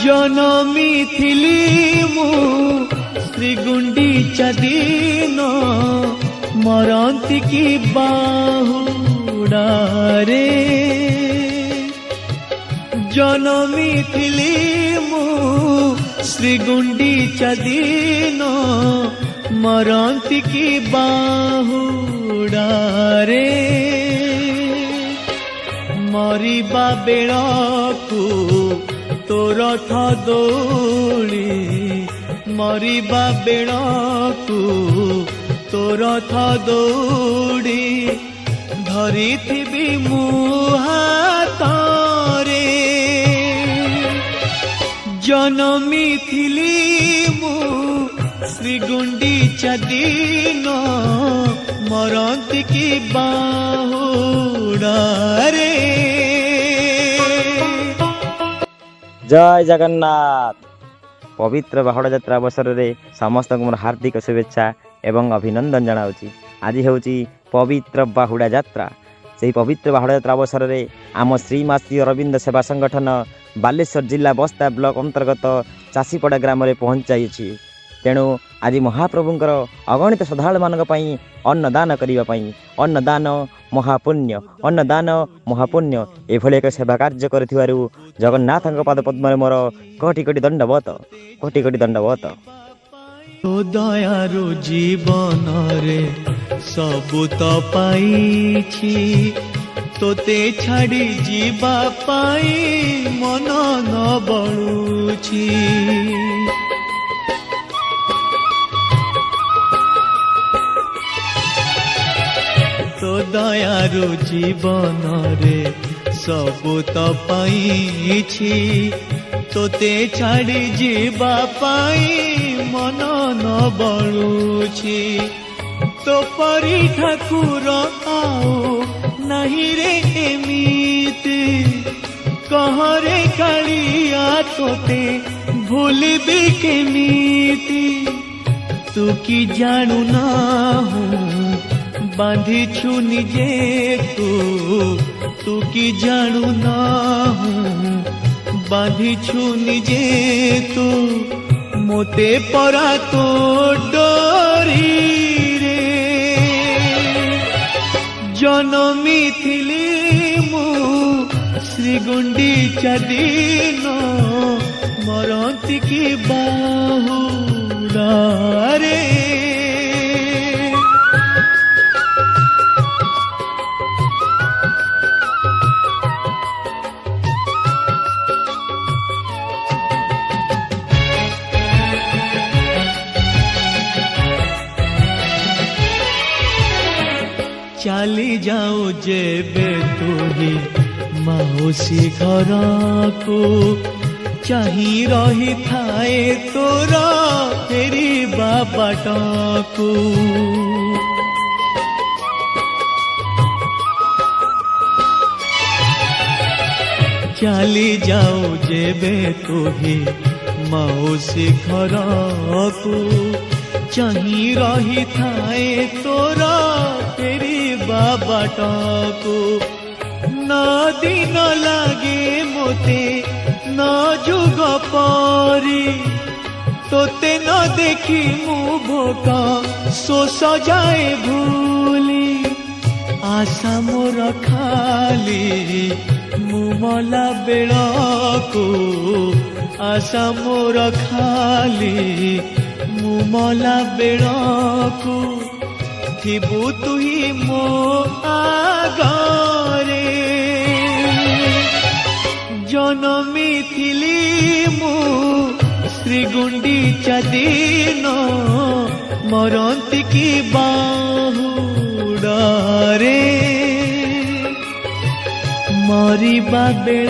जनमी थिली मु श्री गुंडीचा दिन मरंती की बाहुडारे जनमी थिली मु श्री गुंडीचा दिन मरंती की बाहुडारे मरिबा बेळकु तो रथ दौड़ी मरिबा बेळकु तो रथ दौड़ी धरी थिबी मु हातरे जनमी थिली मु श्री गुंडीचा दिन मरंती की बाहुडारे। जय जगन्नाथ। पवित्र बाहुड़ा यात्रा अवसर में समस्त मोर हार्दिक शुभेच्छा एवं अभिनंदन जनाऊँगी। आज हूँ पवित्र बाहुड़ा यात्रा। से पवित्र बाहुड़ा यात्रा अवसर में आम श्री माँ श्री अरविंद सेवा संगठन बालेश्वर जिला बस्ता ब्लॉक अंतर्गत चासीपड़ा ग्राम में पहुँचाई। तेणु आज महाप्रभुंकर अगणित श्रद्धालु मानक पई अन्नदान करिबा पई अन्नदान महापुण्य एभली एक सेवा कार्य करथिबारु जगन्नाथଙ୍କ पाद पद्मरे मोर कोटि कोटि दंडवत तो दयारु जीवन रे सबु तो पाइछि तोते छाड़ी जीवा पाई मन न बळुछि तो दयारु जीवन रे सबु तो पाइछि तोते छाड़ी जीवा पाई मन न बळुछि तो परी ठाकुर आओ नहीं रे एमिति कहरे कालिया तोते भूलिबी केमिति तू की जानू ना हूँ बांधी छु निजे तू की जानू ना हूँ बांधी छु निजे तू मोते परा तो डोरी रे जनमी थिली मु श्री गुंडीचा दिन मरंती की बाहुडारे। चली जाओ जेबे तुही मौसी घर को चाही रही थाए तोरा तेरी बाबाट को चली जाओ जेबे तुही मौसी घर को चाही रही थाए तोरा तेरी बाबाट को न दिन लागे मोते न जुग परी तोते न देखी मु भोका शोष जाए भूली आशा मोर खाली मु मला बेळ को आशा मोर खाली मु मला बेळ को थिबु तुही मो आगरे जनमी थिली मु श्री गुंडीचा दिन मरंती की बाहुडारे मरिबा बेळ